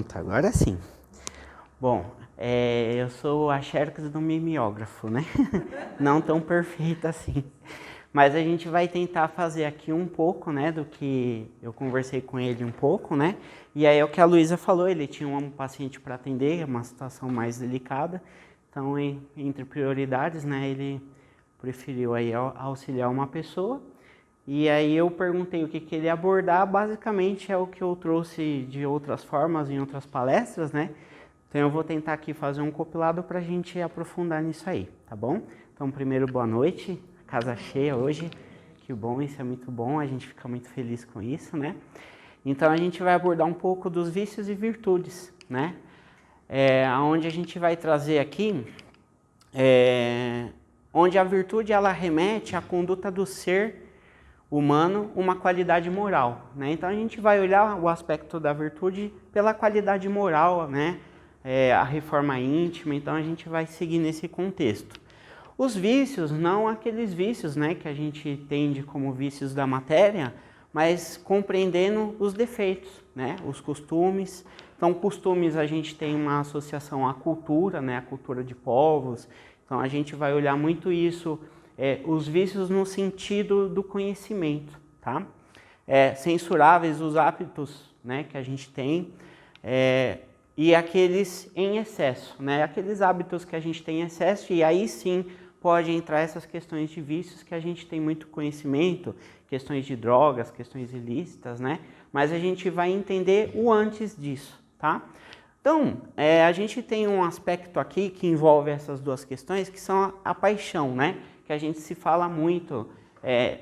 Pronto, agora sim. Bom, eu sou a Xerxes do mimeógrafo, né? Não tão perfeita assim. Mas a gente vai tentar fazer aqui um pouco, né, do que eu conversei com ele um pouco, né? E aí é o que a Luísa falou, ele tinha um paciente para atender, uma situação mais delicada. Então, entre prioridades, né, ele preferiu aí auxiliar uma pessoa. E aí eu perguntei o que ele ia abordar, basicamente é o que eu trouxe de outras formas, em outras palestras, né? Então eu vou tentar aqui fazer um compilado para a gente aprofundar nisso aí, tá bom? Então primeiro, boa noite, casa cheia hoje, que bom, isso é muito bom, a gente fica muito feliz com isso, né? Então a gente vai abordar um pouco dos vícios e virtudes, né? Onde a gente vai trazer aqui, onde a virtude ela remete à conduta do ser humano, uma qualidade moral, né? Então a gente vai olhar o aspecto da virtude pela qualidade moral, né? A reforma íntima, então a gente vai seguir nesse contexto. Os vícios, não aqueles vícios, né, que a gente entende como vícios da matéria, mas compreendendo os defeitos, né, os costumes. Então, costumes a gente tem uma associação à cultura, né, a cultura de povos. Então, a gente vai olhar muito isso, os vícios no sentido do conhecimento, tá? Censuráveis os hábitos, né, que a gente tem, e aqueles em excesso, né? Aqueles hábitos que a gente tem em excesso, e aí sim pode entrar essas questões de vícios que a gente tem muito conhecimento, questões de drogas, questões ilícitas, né? Mas a gente vai entender o antes disso, tá? Então, a gente tem um aspecto aqui que envolve essas duas questões, que são a paixão, né? Que a gente se fala muito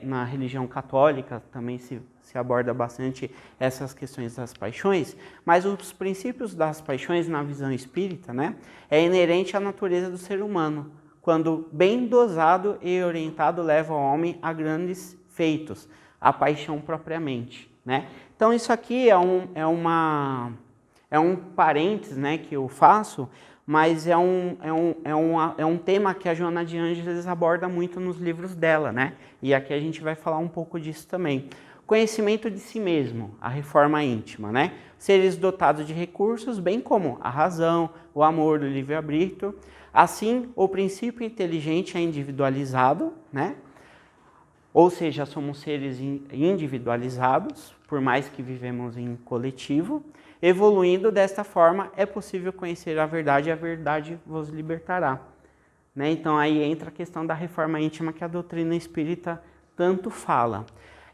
na religião católica, também se aborda bastante essas questões das paixões, mas os princípios das paixões na visão espírita, né, é inerente à natureza do ser humano, quando bem dosado e orientado leva o homem a grandes feitos, a paixão propriamente, né. Então isso aqui é um parênteses, né, que eu faço, mas é um tema que a Joana de Ângeles aborda muito nos livros dela, né, e aqui a gente vai falar um pouco disso também. Conhecimento de si mesmo, a reforma íntima, né? Seres dotados de recursos, bem como a razão, o amor, o livre-arbítrio. Assim, o princípio inteligente é individualizado, né? Ou seja, somos seres individualizados, por mais que vivemos em coletivo. Evoluindo desta forma, é possível conhecer a verdade e a verdade vos libertará. Né? Então, aí entra a questão da reforma íntima que a doutrina espírita tanto fala.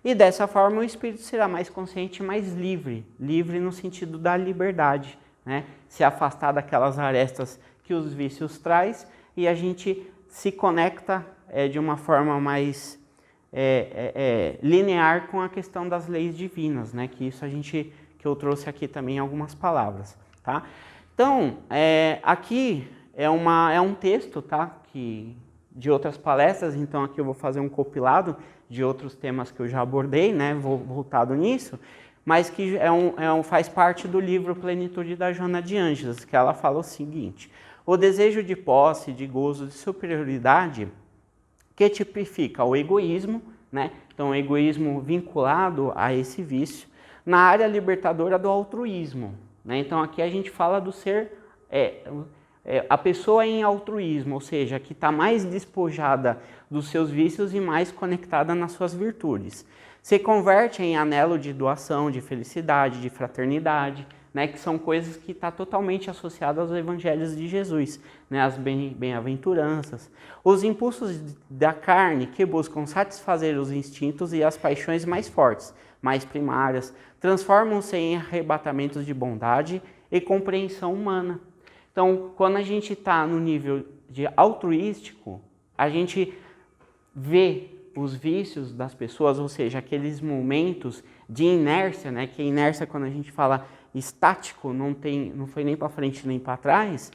E dessa forma o espírito será mais consciente e mais livre, livre no sentido da liberdade, né? Se afastar daquelas arestas que os vícios traz e a gente se conecta de uma forma mais linear com a questão das leis divinas, né? Que isso que eu trouxe aqui também em algumas palavras, tá? Então, aqui é um texto, tá? De outras palestras, então aqui eu vou fazer um compilado de outros temas que eu já abordei, né, voltado nisso, mas que faz parte do livro Plenitude da Joana de Ângeles, que ela fala o seguinte: o desejo de posse, de gozo, de superioridade, que tipifica o egoísmo, né, então o egoísmo vinculado a esse vício, na área libertadora do altruísmo, né, então aqui a gente fala do ser... a pessoa em altruísmo, ou seja, que está mais despojada dos seus vícios e mais conectada nas suas virtudes. Se converte em anelo de doação, de felicidade, de fraternidade, né, que são coisas que estão totalmente associadas aos evangelhos de Jesus, né, as bem-aventuranças. Os impulsos da carne que buscam satisfazer os instintos e as paixões mais fortes, mais primárias, transformam-se em arrebatamentos de bondade e compreensão humana. Então, quando a gente está no nível de altruístico, a gente vê os vícios das pessoas, ou seja, aqueles momentos de inércia, né? Que a inércia, quando a gente fala estático, não foi nem para frente nem para trás.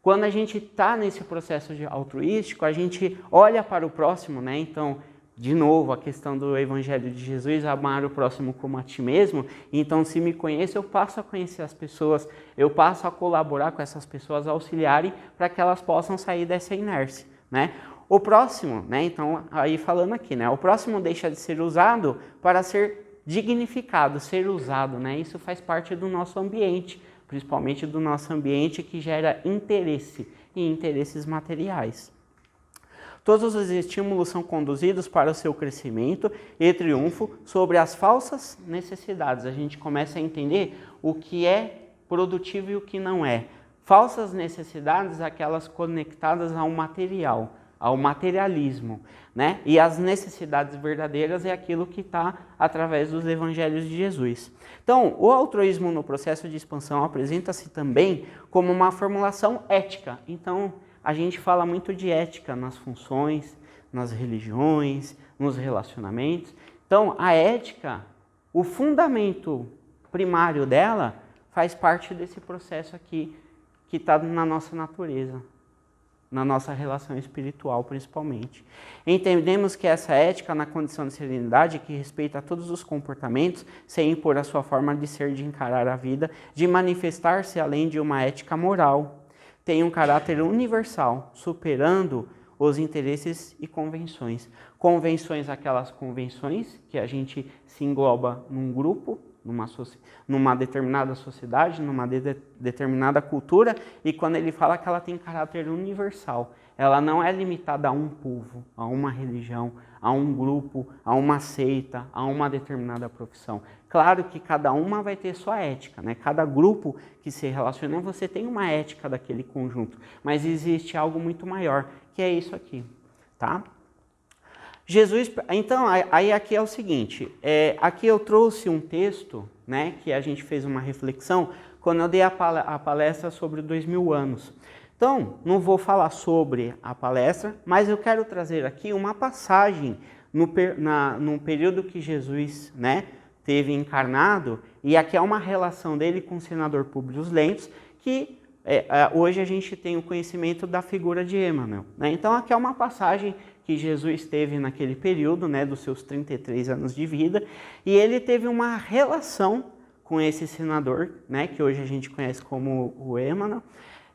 Quando a gente está nesse processo de altruístico, a gente olha para o próximo, né? Então, de novo, a questão do Evangelho de Jesus, amar o próximo como a ti mesmo. Então, se me conhece, eu passo a conhecer as pessoas, eu passo a colaborar com essas pessoas, a auxiliarem para que elas possam sair dessa inércia, né? O próximo, né? Então, aí falando aqui, né? O próximo deixa de ser usado para ser dignificado, ser usado, né? Isso faz parte do nosso ambiente, principalmente do nosso ambiente, que gera interesse e interesses materiais. Todos os estímulos são conduzidos para o seu crescimento e triunfo sobre as falsas necessidades. A gente começa a entender o que é produtivo e o que não é. Falsas necessidades, aquelas conectadas ao material, ao materialismo, né? E as necessidades verdadeiras é aquilo que está através dos evangelhos de Jesus. Então, o altruísmo no processo de expansão apresenta-se também como uma formulação ética. Então, a gente fala muito de ética nas funções, nas religiões, nos relacionamentos. Então, a ética, o fundamento primário dela, faz parte desse processo aqui, que está na nossa natureza, na nossa relação espiritual principalmente. Entendemos que essa ética, na condição de serenidade, que respeita a todos os comportamentos, sem impor a sua forma de ser, de encarar a vida, de manifestar-se além de uma ética moral, tem um caráter universal, superando os interesses e convenções. Convenções, aquelas convenções que a gente se engloba num grupo, numa determinada sociedade, numa determinada cultura, e quando ele fala que ela tem caráter universal, ela não é limitada a um povo, a uma religião, a um grupo, a uma seita, a uma determinada profissão. Claro que cada uma vai ter sua ética, né? Cada grupo que se relaciona, você tem uma ética daquele conjunto, mas existe algo muito maior, que é isso aqui, tá? Jesus, então, aí aqui é o seguinte, aqui eu trouxe um texto, né, que a gente fez uma reflexão, quando eu dei a palestra sobre 2000 anos. Então, não vou falar sobre a palestra, mas eu quero trazer aqui uma passagem no período que Jesus, né, teve encarnado, e aqui é uma relação dele com o senador Públio Lentulus, que hoje a gente tem o conhecimento da figura de Emmanuel, né? Então, aqui é uma passagem que Jesus teve naquele período, né, dos seus 33 anos de vida, e ele teve uma relação com esse senador, né, que hoje a gente conhece como o Emmanuel,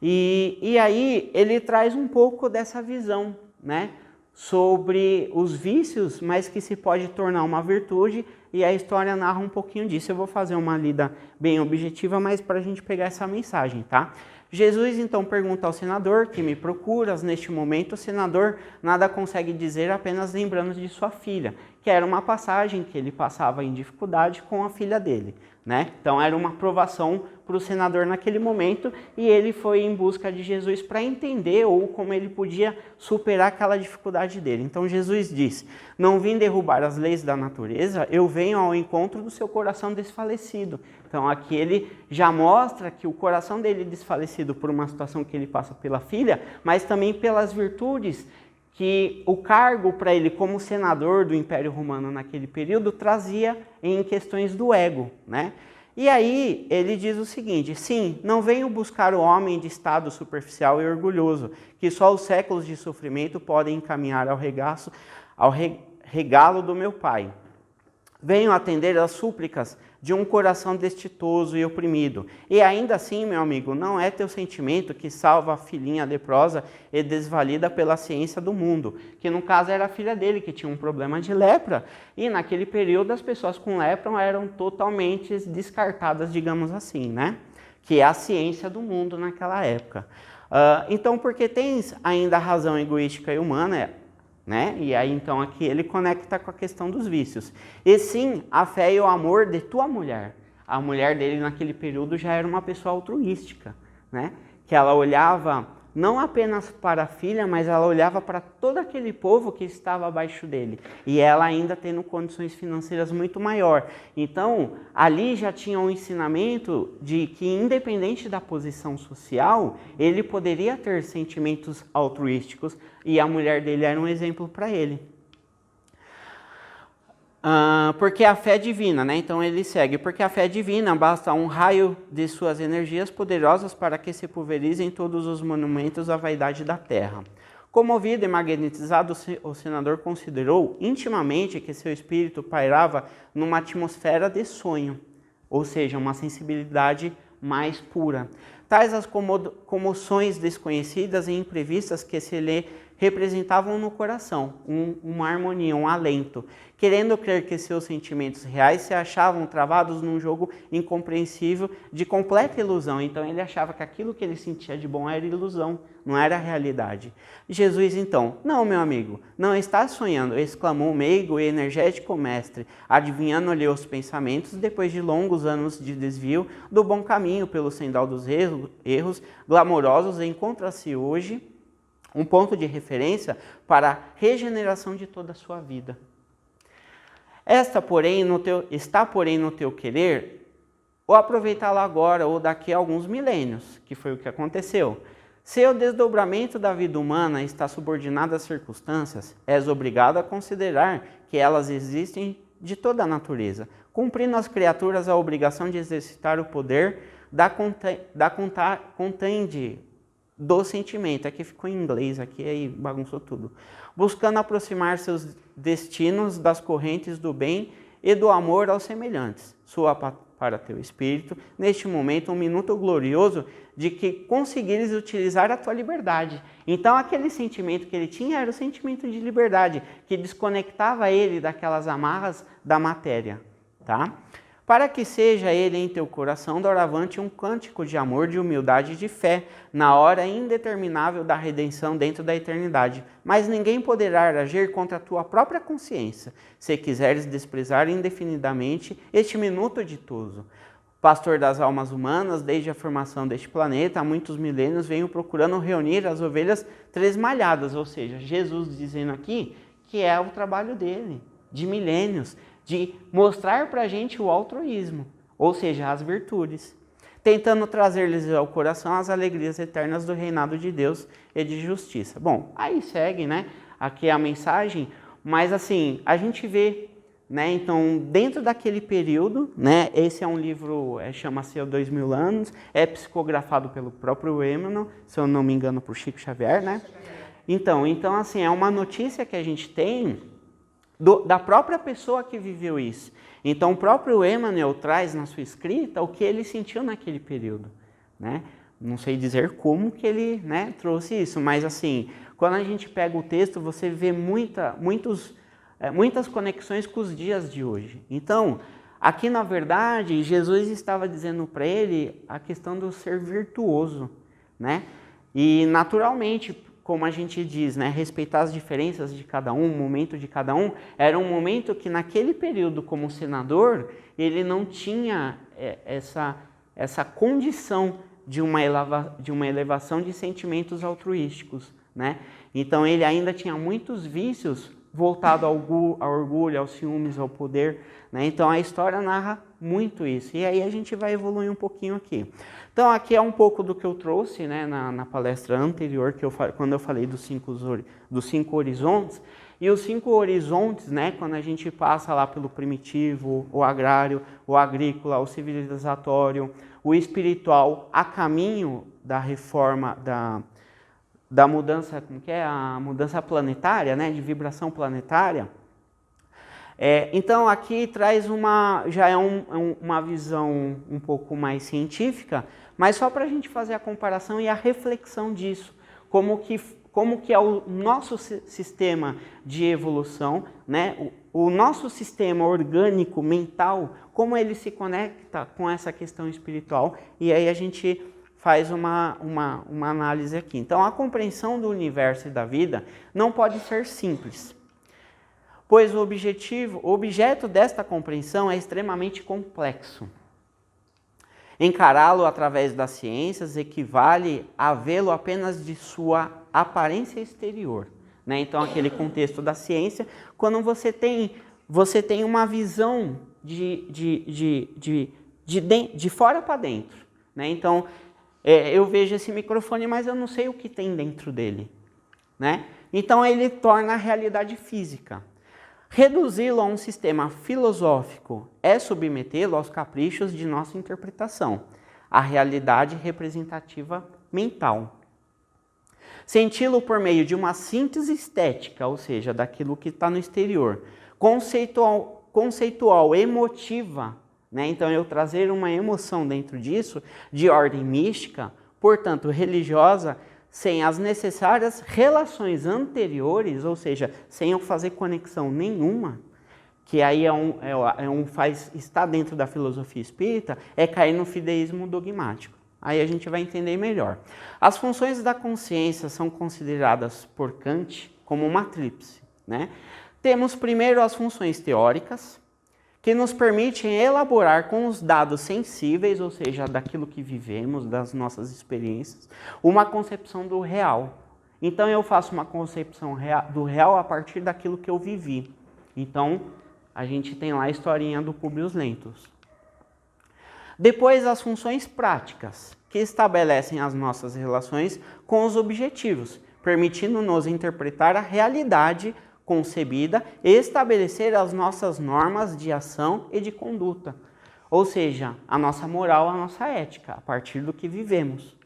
e aí ele traz um pouco dessa visão, né, sobre os vícios, mas que se pode tornar uma virtude, e a história narra um pouquinho disso. Eu vou fazer uma lida bem objetiva, mas para a gente pegar essa mensagem, tá? Jesus então pergunta ao senador: que me procuras neste momento? O senador nada consegue dizer, apenas lembrando de sua filha, que era uma passagem que ele passava em dificuldade com a filha dele, né? Então era uma provação para o senador naquele momento, e ele foi em busca de Jesus para entender ou como ele podia superar aquela dificuldade dele. Então Jesus diz: não vim derrubar as leis da natureza, eu venho ao encontro do seu coração desfalecido. Então aqui ele já mostra que o coração dele é desfalecido por uma situação que ele passa pela filha, mas também pelas virtudes que o cargo para ele como senador do Império Romano naquele período trazia em questões do ego, né? E aí ele diz o seguinte: sim, não venho buscar o homem de estado superficial e orgulhoso, que só os séculos de sofrimento podem encaminhar ao regalo do meu Pai. Venho atender às súplicas de um coração destituoso e oprimido. E ainda assim, meu amigo, não é teu sentimento que salva a filhinha leprosa e desvalida pela ciência do mundo, que no caso era a filha dele, que tinha um problema de lepra, e naquele período as pessoas com lepra eram totalmente descartadas, digamos assim, né? Que é a ciência do mundo naquela época. Então, porque tens ainda a razão egoística e humana, né? E aí então aqui ele conecta com a questão dos vícios. E sim, a fé e o amor de tua mulher. A mulher dele naquele período já era uma pessoa altruística, né? Que ela olhava não apenas para a filha, mas ela olhava para todo aquele povo que estava abaixo dele. E ela ainda tendo condições financeiras muito maior. Então, ali já tinha um ensinamento de que, independente da posição social, ele poderia ter sentimentos altruísticos, e a mulher dele era um exemplo para ele. Porque a fé divina, né? Então ele segue: porque a fé divina basta um raio de suas energias poderosas para que se pulverizem todos os monumentos à vaidade da terra. Comovido e magnetizado, o senador considerou intimamente que seu espírito pairava numa atmosfera de sonho, ou seja, uma sensibilidade mais pura. Tais as comoções desconhecidas e imprevistas que se lhe representavam no coração uma harmonia, um alento, querendo crer que seus sentimentos reais se achavam travados num jogo incompreensível de completa ilusão. Então ele achava que aquilo que ele sentia de bom era ilusão, não era realidade. Jesus então, não, meu amigo, não está sonhando, exclamou o meigo e energético mestre, adivinhando-lhe os pensamentos depois de longos anos de desvio do bom caminho pelo sendal dos erros glamourosos. Encontra-se hoje um ponto de referência para a regeneração de toda a sua vida. Está, porém, no teu querer, ou aproveitá-la agora, ou daqui a alguns milênios, que foi o que aconteceu. Se o desdobramento da vida humana está subordinado às circunstâncias, és obrigado a considerar que elas existem de toda a natureza, cumprindo às criaturas a obrigação de exercitar o poder da contende do sentimento. Aqui ficou em inglês, aqui aí bagunçou tudo. Buscando aproximar seus destinos das correntes do bem e do amor aos semelhantes. Soa para teu espírito, neste momento, um minuto glorioso de que conseguires utilizar a tua liberdade. Então, aquele sentimento que ele tinha era o sentimento de liberdade, que desconectava ele daquelas amarras da matéria, tá? Para que seja ele em teu coração doravante um cântico de amor, de humildade e de fé, na hora indeterminável da redenção dentro da eternidade. Mas ninguém poderá agir contra a tua própria consciência, se quiseres desprezar indefinidamente este minuto ditoso. Pastor das almas humanas, desde a formação deste planeta, há muitos milênios, venho procurando reunir as ovelhas tresmalhadas, ou seja, Jesus dizendo aqui que é o trabalho dele, de milênios, de mostrar para a gente o altruísmo, ou seja, as virtudes, tentando trazer-lhes ao coração as alegrias eternas do reinado de Deus e de justiça. Bom, aí segue, né, aqui a mensagem, mas assim, a gente vê, né, então, dentro daquele período, né, esse é um livro, chama-se 2000 anos, é psicografado pelo próprio Emmanuel, se eu não me engano, por Chico Xavier, né? Então assim, é uma notícia que a gente tem da própria pessoa que viveu isso. Então, o próprio Emmanuel traz na sua escrita o que ele sentiu naquele período, né? Não sei dizer como que ele, né, trouxe isso, mas assim, quando a gente pega o texto, você vê muitas conexões com os dias de hoje. Então, aqui na verdade, Jesus estava dizendo para ele a questão do ser virtuoso, né? E naturalmente, como a gente diz, né, respeitar as diferenças de cada um, o momento de cada um, era um momento que naquele período, como senador, ele não tinha essa condição de uma elevação de sentimentos altruísticos, né? Então ele ainda tinha muitos vícios voltados ao orgulho, aos ciúmes, ao poder, né? Então a história narra muito isso. E aí a gente vai evoluir um pouquinho aqui. Então aqui é um pouco do que eu trouxe, né, na palestra anterior, quando eu falei dos 5 horizontes. E os 5 horizontes, né, quando a gente passa lá pelo primitivo, o agrário, o agrícola, o civilizatório, o espiritual, a caminho da reforma, da mudança, como que é? A mudança planetária, né, de vibração planetária. Então aqui traz já é uma visão um pouco mais científica, mas só para a gente fazer a comparação e a reflexão disso, como que é o nosso sistema de evolução, né? O nosso sistema orgânico, mental, como ele se conecta com essa questão espiritual, e aí a gente faz uma análise aqui. Então a compreensão do universo e da vida não pode ser simples, pois o objeto desta compreensão é extremamente complexo. Encará-lo através das ciências equivale a vê-lo apenas de sua aparência exterior, né? Então, aquele contexto da ciência, quando você tem uma visão de fora para dentro, né? Então, eu vejo esse microfone, mas eu não sei o que tem dentro dele, né? Então, ele torna a realidade física. Reduzi-lo a um sistema filosófico é submetê-lo aos caprichos de nossa interpretação, a realidade representativa mental. Senti-lo por meio de uma síntese estética, ou seja, daquilo que está no exterior, conceitual, emotiva, né? Então eu trazer uma emoção dentro disso, de ordem mística, portanto religiosa, sem as necessárias relações anteriores, ou seja, sem eu fazer conexão nenhuma, que aí está dentro da filosofia espírita, é cair no fideísmo dogmático. Aí a gente vai entender melhor. As funções da consciência são consideradas por Kant como uma tríplice, né? Temos primeiro as funções teóricas, que nos permitem elaborar com os dados sensíveis, ou seja, daquilo que vivemos, das nossas experiências, uma concepção do real. Então eu faço uma concepção do real a partir daquilo que eu vivi. Então a gente tem lá a historinha do Publius Lentulus. Depois as funções práticas, que estabelecem as nossas relações com os objetivos, permitindo-nos interpretar a realidade concebida e estabelecer as nossas normas de ação e de conduta, ou seja, a nossa moral, a nossa ética, a partir do que vivemos.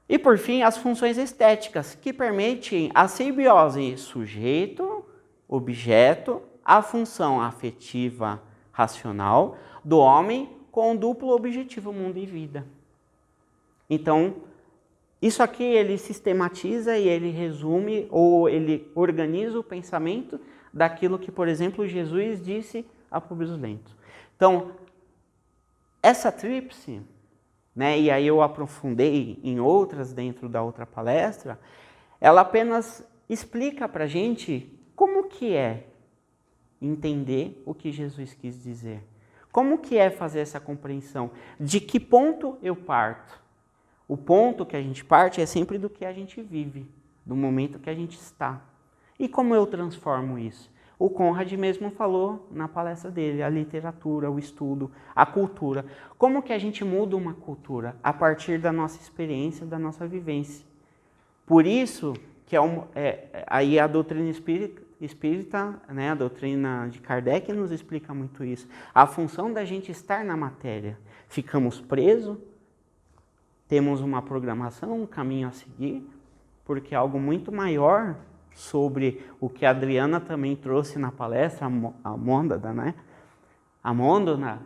E por fim, as funções estéticas, que permitem a simbiose sujeito-objeto, a função afetiva racional do homem com o duplo objetivo mundo e vida. Então, isso aqui ele sistematiza e ele resume ou ele organiza o pensamento daquilo que, por exemplo, Jesus disse a Publius Lentulus. Então, essa tríplice, né, e aí eu aprofundei em outras dentro da outra palestra, ela apenas explica para a gente como que é entender o que Jesus quis dizer. Como que é fazer essa compreensão? De que ponto eu parto? O ponto que a gente parte é sempre do que a gente vive, do momento que a gente está. E como eu transformo isso? O Conrad mesmo falou na palestra dele, a literatura, o estudo, a cultura. Como que a gente muda uma cultura? A partir da nossa experiência, da nossa vivência. Por isso que aí a doutrina espírita, né, a doutrina de Kardec nos explica muito isso. A função da gente estar na matéria. Ficamos presos, temos uma programação, um caminho a seguir, porque algo muito maior sobre o que a Adriana também trouxe na palestra, a mônada, né? A mônada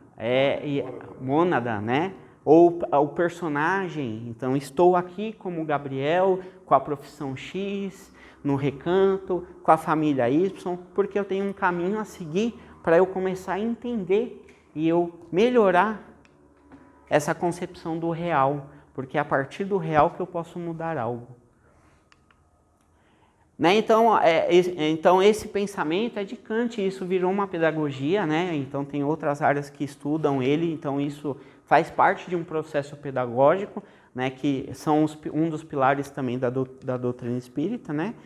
mônada, né? Ou o personagem. Então, estou aqui como Gabriel, com a profissão X, no recanto, com a família Y, porque eu tenho um caminho a seguir para eu começar a entender e eu melhorar essa concepção do real, porque é a partir do real que eu posso mudar algo. Né? Então, esse pensamento é de Kant, isso virou uma pedagogia, né? Então tem outras áreas que estudam ele, então isso faz parte de um processo pedagógico, né? Que são um dos pilares também da doutrina espírita, né?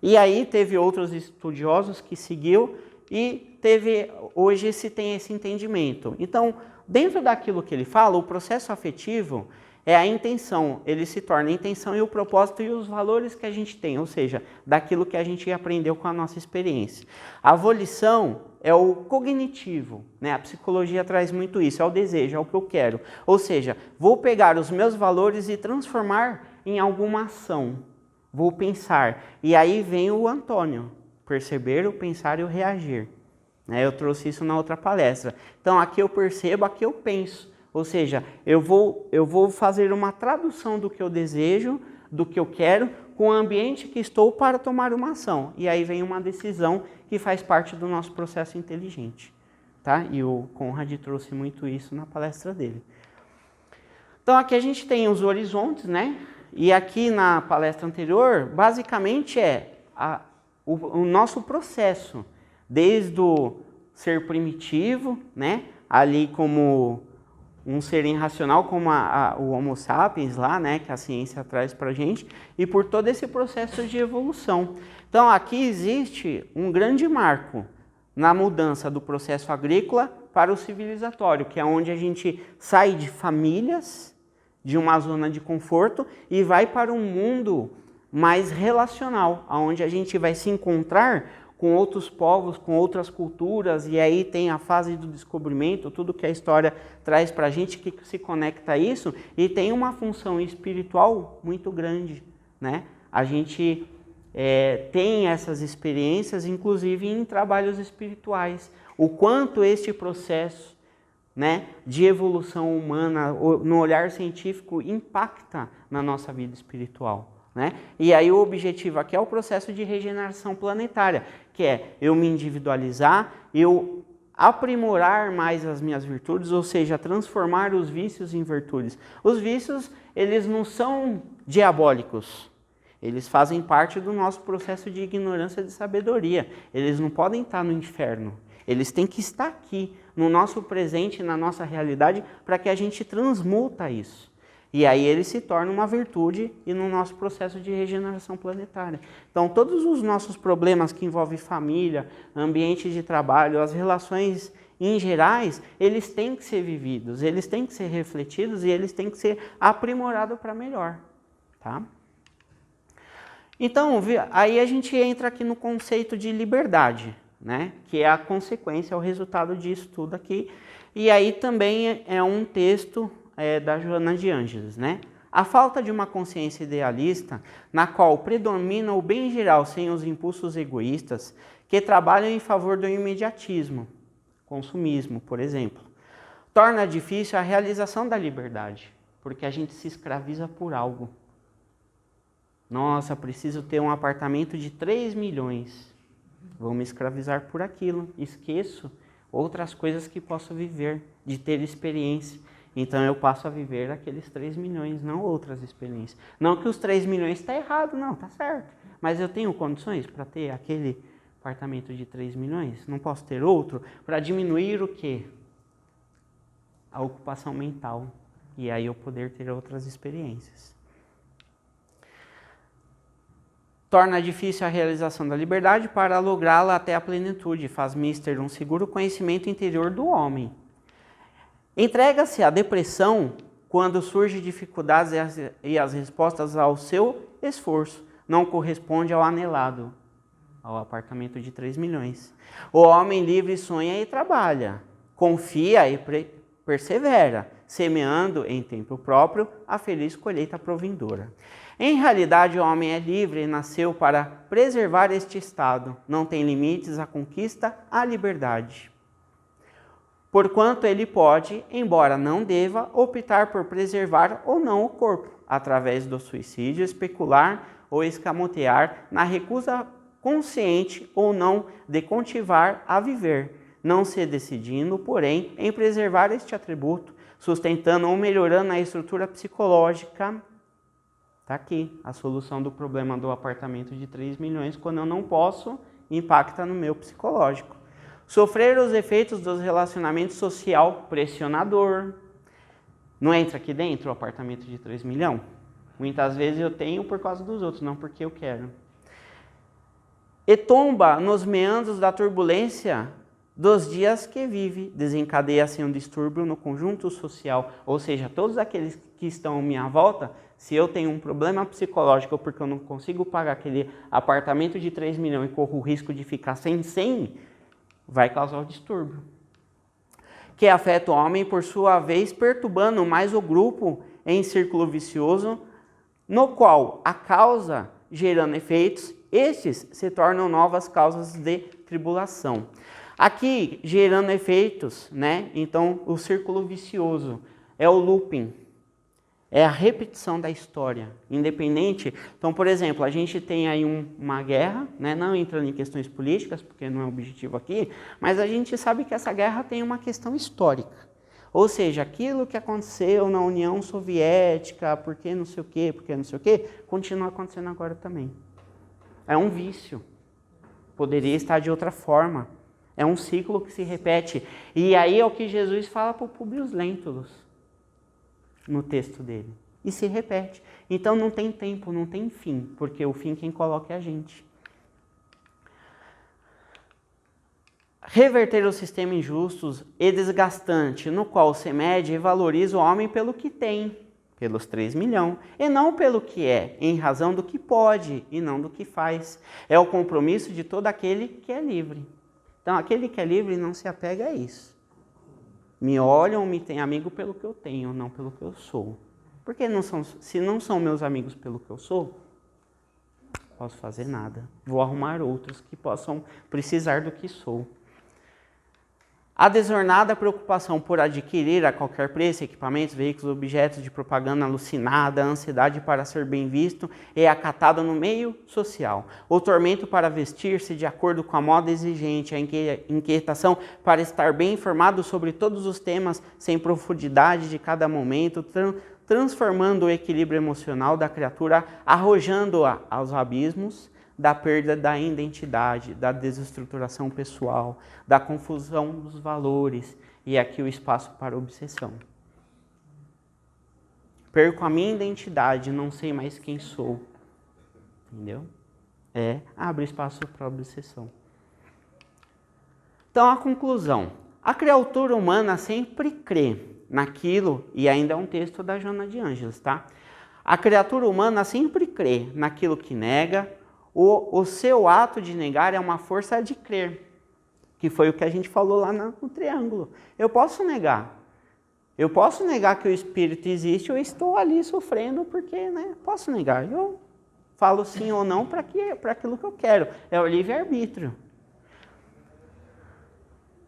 E aí teve outros estudiosos que seguiu e hoje tem esse entendimento. Então, dentro daquilo que ele fala, o processo afetivo é a intenção, ele se torna a intenção e o propósito e os valores que a gente tem, ou seja, daquilo que a gente aprendeu com a nossa experiência. A volição é o cognitivo, né? A psicologia traz muito isso, é o desejo, é o que eu quero. Ou seja, vou pegar os meus valores e transformar em alguma ação. Vou pensar. E aí vem o Antônio, perceber, o pensar e o reagir. Eu trouxe isso na outra palestra. Então aqui eu percebo, aqui eu penso. Ou seja, eu vou fazer uma tradução do que eu desejo, do que eu quero, com o ambiente que estou para tomar uma ação. E aí vem uma decisão que faz parte do nosso processo inteligente. Tá? E o Conrad trouxe muito isso na palestra dele. Então aqui a gente tem os horizontes, né? E aqui na palestra anterior, basicamente o nosso processo, desde o ser primitivo, né? Ali como um ser irracional como o Homo sapiens lá, né, que a ciência traz para a gente, e por todo esse processo de evolução. Então aqui existe um grande marco na mudança do processo agrícola para o civilizatório, que é onde a gente sai de famílias, de uma zona de conforto, e vai para um mundo mais relacional, onde a gente vai se encontrar com outros povos, com outras culturas, e aí tem a fase do descobrimento, tudo que a história traz para a gente que se conecta a isso, e tem uma função espiritual muito grande, né? A gente tem essas experiências, inclusive em trabalhos espirituais, o quanto este processo né, de evolução humana, no olhar científico, impacta na nossa vida espiritual, né? E aí o objetivo aqui é o processo de regeneração planetária, que é eu me individualizar, eu aprimorar mais as minhas virtudes, ou seja, transformar os vícios em virtudes. Os vícios, eles não são diabólicos, eles fazem parte do nosso processo de ignorância e de sabedoria. Eles não podem estar no inferno, eles têm que estar aqui, no nosso presente, na nossa realidade, para que a gente transmuta isso. E aí ele se torna uma virtude e no nosso processo de regeneração planetária. Então todos os nossos problemas que envolvem família, ambiente de trabalho, as relações em gerais, eles têm que ser vividos, eles têm que ser refletidos e eles têm que ser aprimorados para melhor, tá? Então, aí a gente entra aqui no conceito de liberdade, né? Que é a consequência, é o resultado disso tudo aqui. E aí também é um texto da Joana de Ângeles, né? A falta de uma consciência idealista, na qual predomina o bem geral sem os impulsos egoístas, que trabalham em favor do imediatismo, consumismo, por exemplo, torna difícil a realização da liberdade, porque a gente se escraviza por algo. Nossa, preciso ter um apartamento de 3 milhões. Vou me escravizar por aquilo. Esqueço outras coisas que posso viver, de ter experiência. Então eu passo a viver aqueles 3 milhões, não outras experiências. Não que os 3 milhões está errado, não, está certo. Mas eu tenho condições para ter aquele apartamento de 3 milhões? Não posso ter outro? Para diminuir o quê? A ocupação mental. E aí eu poder ter outras experiências. Torna difícil a realização da liberdade para lográ-la até a plenitude. Faz mister um seguro conhecimento interior do homem. Entrega-se à depressão quando surgem dificuldades e as respostas ao seu esforço não correspondem ao anelado, ao apartamento de 3 milhões. O homem livre sonha e trabalha, confia e persevera, semeando em tempo próprio a feliz colheita provindoura. Em realidade, o homem é livre e nasceu para preservar este estado. Não tem limites à conquista à liberdade. Porquanto ele pode, embora não deva, optar por preservar ou não o corpo, através do suicídio, especular ou escamotear na recusa consciente ou não de continuar a viver, não se decidindo, porém, em preservar este atributo, sustentando ou melhorando a estrutura psicológica. Está aqui a solução do problema do apartamento de 3 milhões, quando eu não posso, impacta no meu psicológico. Sofrer os efeitos dos relacionamentos social pressionador. Não entra aqui dentro o apartamento de 3 milhões? Muitas vezes eu tenho por causa dos outros, não porque eu quero. E tomba nos meandros da turbulência dos dias que vive, desencadeia-se um distúrbio no conjunto social, ou seja, todos aqueles que estão à minha volta, se eu tenho um problema psicológico porque eu não consigo pagar aquele apartamento de 3 milhões e corro o risco de ficar sem 100, vai causar o distúrbio. Que afeta o homem, por sua vez, perturbando mais o grupo em círculo vicioso, no qual a causa gerando efeitos, estes se tornam novas causas de tribulação. Aqui, gerando efeitos, né? Então, o círculo vicioso é o looping, é a repetição da história, independente. Então, por exemplo, a gente tem aí uma guerra, né? Não entrando em questões políticas, porque não é o objetivo aqui, mas a gente sabe que essa guerra tem uma questão histórica. Ou seja, aquilo que aconteceu na União Soviética, porque não sei o quê, continua acontecendo agora também. É um vício. Poderia estar de outra forma. É um ciclo que se repete. E aí é o que Jesus fala para o Públio Lentulus, no texto dele. E se repete. Então não tem tempo, não tem fim, porque o fim quem coloca é a gente. Reverter o sistema injusto e desgastante, no qual se mede e valoriza o homem pelo que tem, pelos 3 milhões, e não pelo que é, em razão do que pode e não do que faz. É o compromisso de todo aquele que é livre. Então, aquele que é livre não se apega a isso. Me olham, me tem amigo pelo que eu tenho, não pelo que eu sou. Porque se não são meus amigos pelo que eu sou, não posso fazer nada. Vou arrumar outros que possam precisar do que sou. A desornada preocupação por adquirir a qualquer preço equipamentos, veículos, objetos de propaganda alucinada, a ansiedade para ser bem visto e acatado no meio social. O tormento para vestir-se de acordo com a moda exigente, a inquietação para estar bem informado sobre todos os temas sem profundidade de cada momento, transformando o equilíbrio emocional da criatura, arrojando-a aos abismos da perda da identidade, da desestruturação pessoal, da confusão dos valores e aqui o espaço para obsessão. Perco a minha identidade, não sei mais quem sou. Entendeu? Abre espaço para obsessão. Então, a conclusão. A criatura humana sempre crê naquilo, e ainda é um texto da Joana de Ângeles, tá? A criatura humana sempre crê naquilo que nega. O seu ato de negar é uma força de crer, que foi o que a gente falou lá no triângulo. Eu posso negar. Eu posso negar que o espírito existe, eu estou ali sofrendo porque, posso negar. Eu falo sim ou não para aquilo que eu quero. É o livre-arbítrio.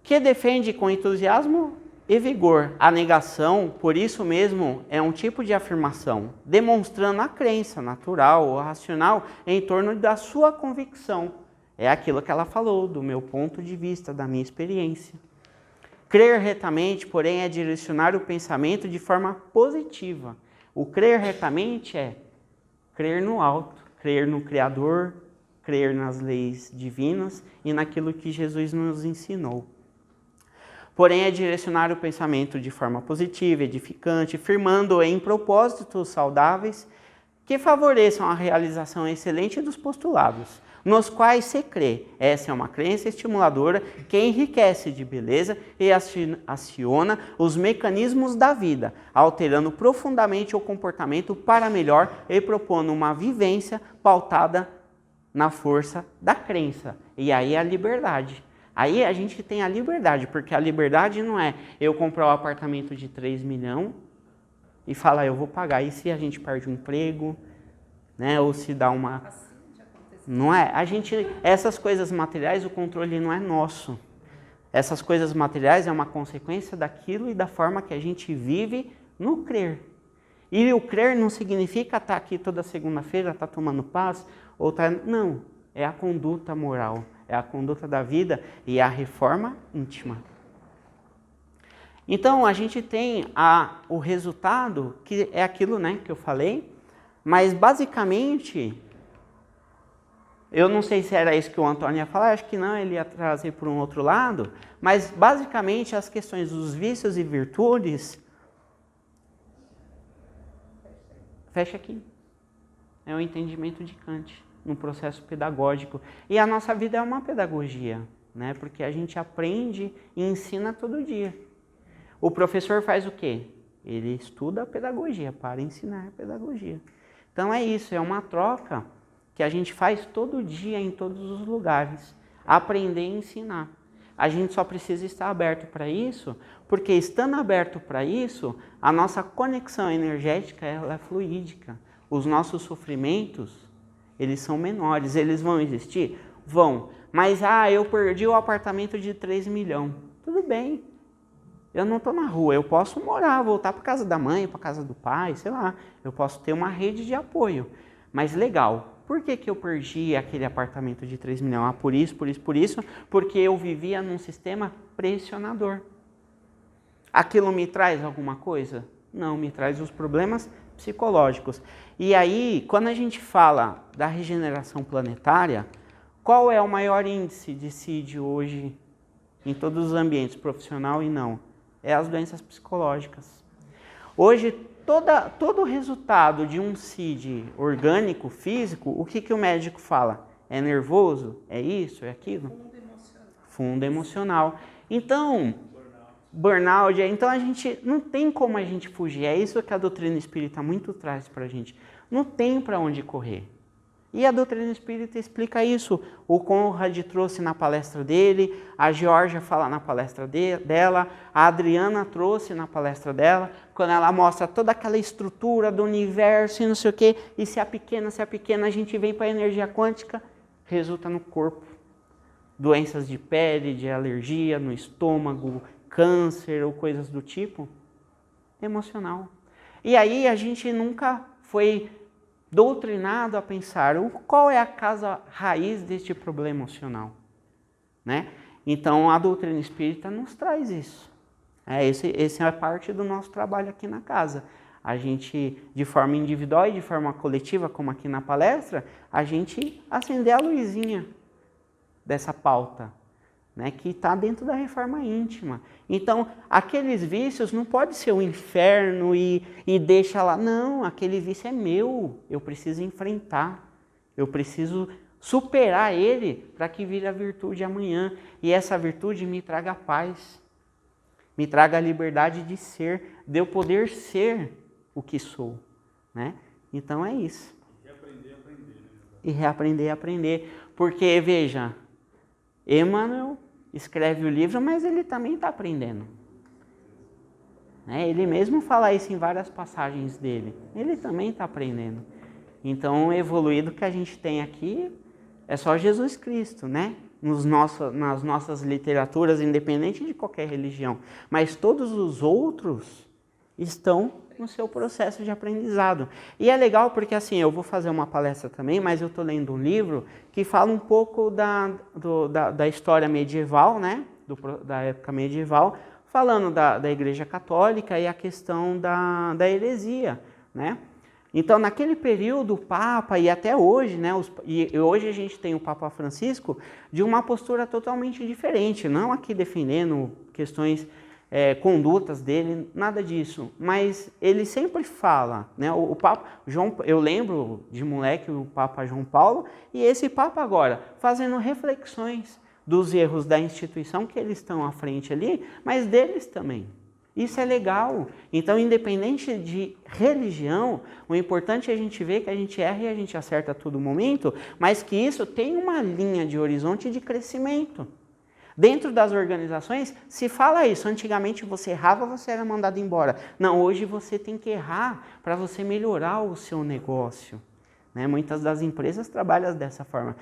Que defende com entusiasmo e vigor a negação, por isso mesmo, é um tipo de afirmação, demonstrando a crença natural ou racional em torno da sua convicção. É aquilo que ela falou, do meu ponto de vista, da minha experiência. Crer retamente, porém, é direcionar o pensamento de forma positiva. O crer retamente é crer no alto, crer no Criador, crer nas leis divinas e naquilo que Jesus nos ensinou. Porém, é direcionar o pensamento de forma positiva, edificante, firmando em propósitos saudáveis que favoreçam a realização excelente dos postulados, nos quais se crê. Essa é uma crença estimuladora que enriquece de beleza e aciona os mecanismos da vida, alterando profundamente o comportamento para melhor e propondo uma vivência pautada na força da crença. E aí a liberdade. Aí a gente tem a liberdade, porque a liberdade não é eu comprar um apartamento de 3 milhões e falar, eu vou pagar. E se a gente perde o emprego, ou se dá uma... Não é? Essas coisas materiais, o controle não é nosso. Essas coisas materiais é uma consequência daquilo e da forma que a gente vive no crer. E o crer não significa estar aqui toda segunda-feira, estar tomando paz, Não, é a conduta moral. É a conduta da vida e a reforma íntima. Então, a gente tem o resultado, que é aquilo que eu falei, mas basicamente, eu não sei se era isso que o Antônio ia falar, acho que não, ele ia trazer por um outro lado, mas basicamente as questões dos vícios e virtudes, fecha aqui, é o entendimento de Kant. No processo pedagógico. E a nossa vida é uma pedagogia, porque a gente aprende e ensina todo dia. O professor faz o quê? Ele estuda a pedagogia para ensinar a pedagogia. Então é isso, é uma troca que a gente faz todo dia em todos os lugares. Aprender e ensinar. A gente só precisa estar aberto para isso, porque estando aberto para isso, a nossa conexão energética ela é fluídica. Os nossos sofrimentos eles são menores, eles vão existir? Vão. Mas, eu perdi o apartamento de 3 milhões. Tudo bem. Eu não estou na rua, eu posso morar, voltar para casa da mãe, para casa do pai, sei lá. Eu posso ter uma rede de apoio. Mas legal, por que eu perdi aquele apartamento de 3 milhões? Por isso. Porque eu vivia num sistema pressionador. Aquilo me traz alguma coisa? Não, me traz os problemas psicológicos. E aí, quando a gente fala da regeneração planetária, qual é o maior índice de CID hoje em todos os ambientes, profissional e não? É as doenças psicológicas. Hoje, todo o resultado de um CID orgânico, físico, o que o médico fala? É nervoso? É isso? É aquilo? Fundo emocional. Então, burnout. Então a gente não tem como a gente fugir. É isso que a doutrina espírita muito traz para a gente. Não tem para onde correr. E a doutrina espírita explica isso. O Conrad trouxe na palestra dele, a Georgia fala na palestra dela, a Adriana trouxe na palestra dela, quando ela mostra toda aquela estrutura do universo e não sei o quê, e se é pequena, a gente vem para a energia quântica, resulta no corpo. doenças de pele, de alergia no estômago, câncer ou coisas do tipo? Emocional. E aí a gente nunca foi doutrinado a pensar qual é a causa raiz deste problema emocional, né? Então a doutrina espírita nos traz isso. Esse é parte do nosso trabalho aqui na casa. A gente, de forma individual e de forma coletiva, como aqui na palestra, a gente acender a luzinha dessa pauta, né, que está dentro da reforma íntima. Então, aqueles vícios não pode ser o inferno e deixa lá. Não, aquele vício é meu, eu preciso enfrentar, eu preciso superar ele para que vire a virtude amanhã. E essa virtude me traga paz, me traga a liberdade de ser, de eu poder ser o que sou, né? Então é isso. E reaprender a aprender, né? E reaprender a aprender. Porque, veja, Emmanuel escreve o livro, mas ele também está aprendendo. Né? Ele mesmo fala isso em várias passagens dele. Ele também está aprendendo. Então, o evoluído que a gente tem aqui é só Jesus Cristo, né? Nas nossas literaturas, independente de qualquer religião. Mas todos os outros estão no seu processo de aprendizado. E é legal porque, assim, eu vou fazer uma palestra também, mas eu estou lendo um livro que fala um pouco da história medieval, né? Da época medieval, falando da Igreja Católica e a questão da heresia, né? Então, naquele período, o Papa, e até hoje, né? E hoje a gente tem o Papa Francisco de uma postura totalmente diferente, não aqui defendendo questões condutas dele, nada disso, mas ele sempre fala, né? O Papa João, eu lembro de moleque o Papa João Paulo e esse Papa agora fazendo reflexões dos erros da instituição que eles estão à frente ali, mas deles também. Isso é legal. Então, independente de religião, o importante é a gente ver que a gente erra e a gente acerta a todo momento, mas que isso tem uma linha de horizonte de crescimento. Dentro das organizações se fala isso. Antigamente você errava, você era mandado embora. Não, hoje você tem que errar para você melhorar o seu negócio. Né? Muitas das empresas trabalham dessa forma.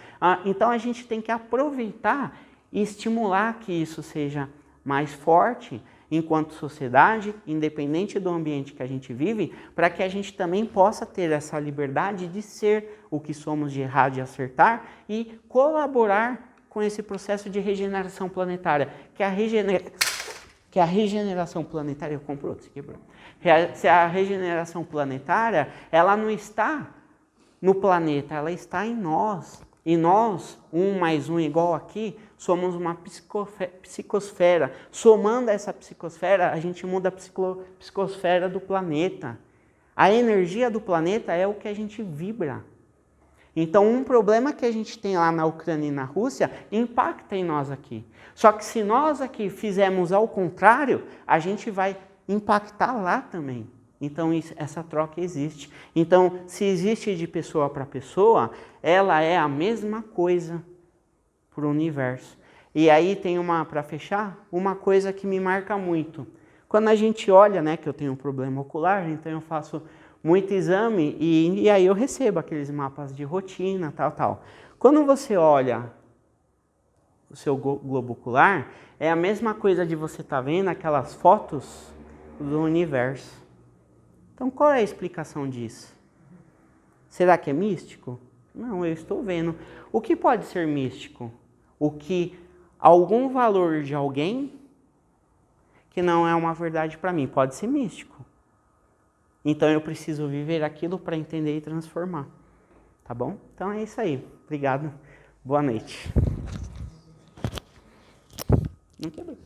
Então a gente tem que aproveitar e estimular que isso seja mais forte enquanto sociedade, independente do ambiente que a gente vive, para que a gente também possa ter essa liberdade de ser o que somos, de errar, de acertar e colaborar com esse processo de regeneração planetária, que a regeneração planetária, eu compro outro, quebrou. Se a regeneração planetária, ela não está no planeta, ela está em nós. E nós, 1 mais 1 igual aqui, somos uma psicosfera. Somando essa psicosfera, a gente muda a psicosfera do planeta. A energia do planeta é o que a gente vibra. Então, um problema que a gente tem lá na Ucrânia e na Rússia impacta em nós aqui. Só que se nós aqui fizermos ao contrário, a gente vai impactar lá também. Então, essa troca existe. Então, se existe de pessoa para pessoa, ela é a mesma coisa para o universo. E aí tem para fechar, uma coisa que me marca muito. Quando a gente olha, né, que eu tenho um problema ocular, então eu faço muito exame e aí eu recebo aqueles mapas de rotina, tal. Quando você olha o seu globo ocular, é a mesma coisa de você estar vendo aquelas fotos do universo. Então, qual é a explicação disso? Será que é místico? Não, eu estou vendo. O que pode ser místico? O que algum valor de alguém que não é uma verdade para mim pode ser místico. Então eu preciso viver aquilo para entender e transformar. Tá bom? Então é isso aí. Obrigado. Boa noite. Não quebrou.